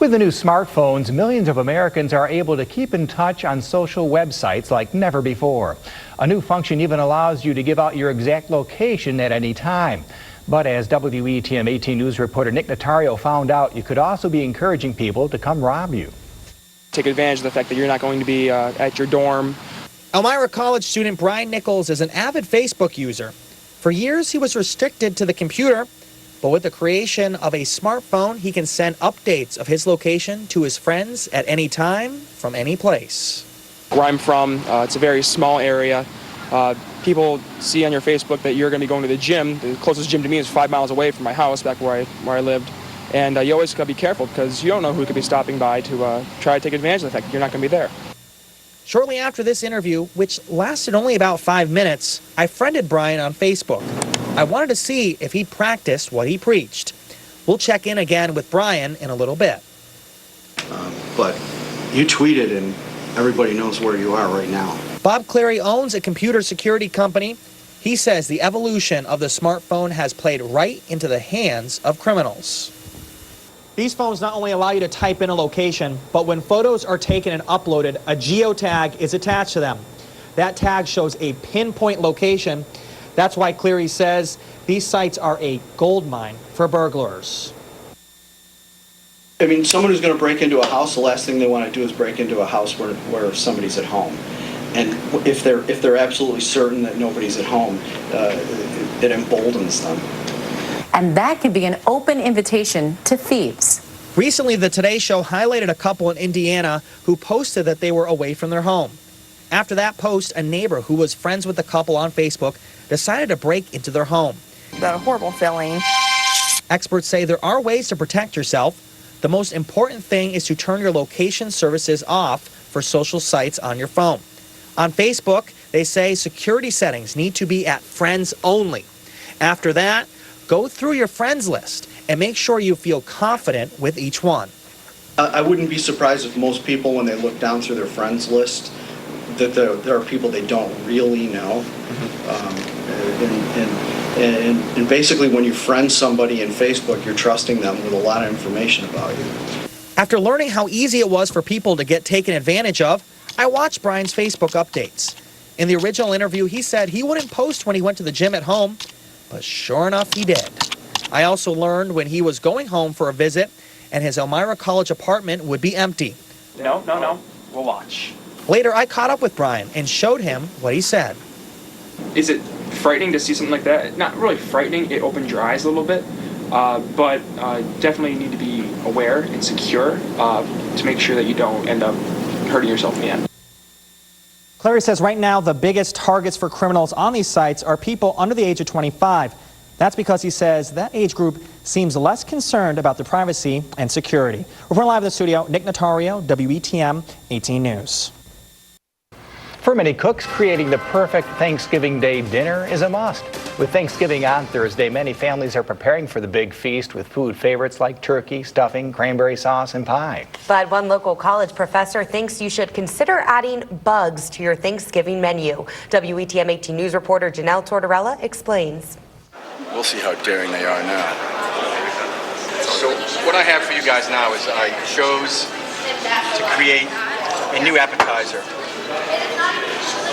With the new smartphones, millions of Americans are able to keep in touch on social websites like never before. A new function even allows you to give out your exact location at any time. But as WETM 18 News reporter Nick Notario found out, you could also be encouraging people to come rob you. Take advantage of the fact that you're not going to be at your dorm. Elmira College student Brian Nichols is an avid Facebook user. For years, he was restricted to the computer, but with the creation of a smartphone, he can send updates of his location to his friends at any time, from any place. Where I'm from, it's a very small area. People see on your Facebook that you're going to be going to the gym. The closest gym to me is 5 miles away from my house, back where I lived. And you always got to be careful because you don't know who could be stopping by to try to take advantage of the fact that you're not going to be there. Shortly after this interview, which lasted only about 5 minutes, I friended Brian on Facebook. I wanted to see if he practiced what he preached. We'll check in again with Brian in a little bit. But you tweeted and everybody knows where you are right now. Bob Cleary owns a computer security company. He says the evolution of the smartphone has played right into the hands of criminals. These phones not only allow you to type in a location, but when photos are taken and uploaded, a geotag is attached to them. That tag shows a pinpoint location. That's why Cleary says these sites are a gold mine for burglars. I mean, someone who's going to break into a house, the last thing they want to do is break into a house where somebody's at home. And if they're absolutely certain that nobody's at home, it emboldens them. And that could be an open invitation to thieves. Recently, the Today Show highlighted a couple in Indiana who posted that they were away from their home. After that post, a neighbor who was friends with the couple on Facebook decided to break into their home. The horrible feeling. Experts say there are ways to protect yourself. The most important thing is to turn your location services off for social sites on your phone. On Facebook, they say security settings need to be at friends only. After that, go through your friends list and make sure you feel confident with each one. I wouldn't be surprised if most people, when they look down through their friends list, that there are people they don't really know. And basically, when you friend somebody in Facebook, you're trusting them with a lot of information about you. After learning how easy it was for people to get taken advantage of, I watched Brian's Facebook updates. In the original interview, he said he wouldn't post when he went to the gym at home, but sure enough, he did. I also learned when he was going home for a visit and his Elmira College apartment would be empty. No. We'll watch. Later, I caught up with Brian and showed him what he said. Is it frightening to see something like that? Not really frightening. It opened your eyes a little bit. But definitely you need to be aware and secure to make sure that you don't end up hurting yourself in the end. Clary says right now the biggest targets for criminals on these sites are people under the age of 25. That's because he says that age group seems less concerned about their privacy and security. Reporting live in the studio, Nick Notario, WETM 18 News. For many cooks, creating the perfect Thanksgiving Day dinner is a must. With Thanksgiving on Thursday, many families are preparing for the big feast with food favorites like turkey, stuffing, cranberry sauce, and pie. But one local college professor thinks you should consider adding bugs to your Thanksgiving menu. WETM 18 News reporter Janelle Tortorella explains. We'll see how daring they are now. So what I have for you guys now is I chose to create a new appetizer.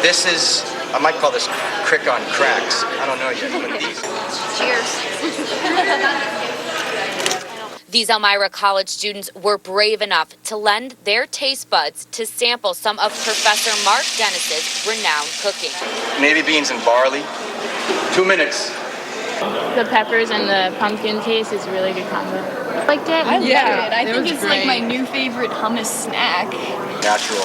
This is, I might call this crick on cracks. I don't know yet, but these. Cheers. These Elmira College students were brave enough to lend their taste buds to sample some of Professor Mark Dennis's renowned cooking. Navy beans and barley. 2 minutes. The peppers and the pumpkin taste is a really good combo. Liked it? I loved it. I think it's great. like my new favorite hummus snack. Natural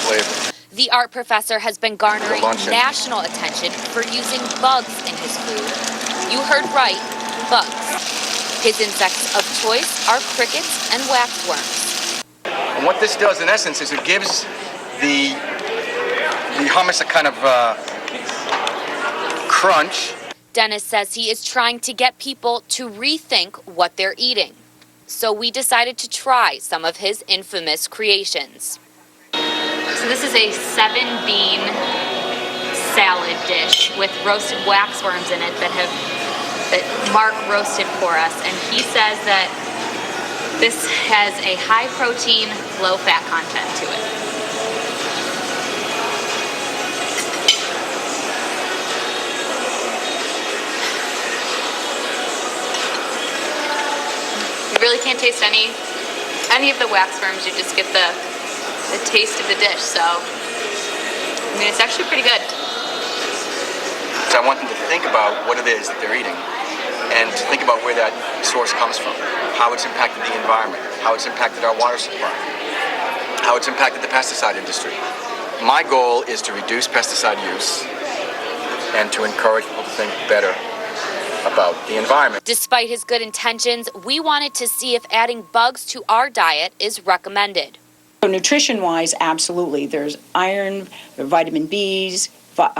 flavor. The art professor has been garnering national attention for using bugs in his food. You heard right, bugs. His insects of choice are crickets and waxworms. And what this does in essence is it gives the hummus a kind of crunch. Dennis says he is trying to get people to rethink what they're eating. So we decided to try some of his infamous creations. So this is a 7-bean salad dish with roasted waxworms in it that Mark roasted for us. And he says that This has a high protein, low fat content to it. You really can't taste any of the wax worms. You just get the taste of the dish. So, I mean, it's actually pretty good. So I want them to think about what it is that they're eating and to think about where that source comes from, how it's impacted the environment, how it's impacted our water supply, how it's impacted the pesticide industry. My goal is to reduce pesticide use and to encourage people to think better about the environment. Despite his good intentions, we wanted to see if adding bugs to our diet is recommended. So nutrition-wise, absolutely. There's iron, vitamin Bs,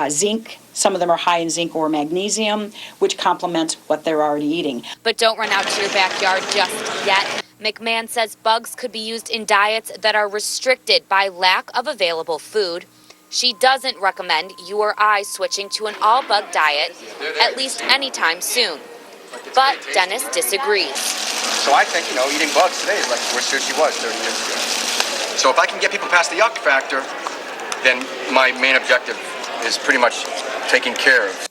zinc. Some of them are high in zinc or magnesium, which complements what they're already eating. But don't run out to your backyard just yet. McMahon says bugs could be used in diets that are restricted by lack of available food. She doesn't recommend you or I switching to an all-bug diet, at least anytime soon. But Dennis disagrees. So I think, eating bugs today is like where sushi was 30 years ago. So if I can get people past the yuck factor, then my main objective is pretty much taken care of.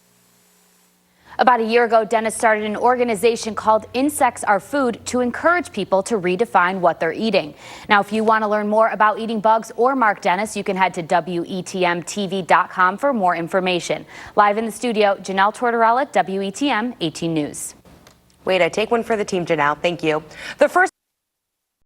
About a year ago, Dennis started an organization called Insects Are Food to encourage people to redefine what they're eating. Now, if you want to learn more about eating bugs or Mark Dennis, you can head to WETMTV.com for more information. Live in the studio, Janelle Tortorella, WETM 18 News. Wait, I take one for the team, Janelle. Thank you. The first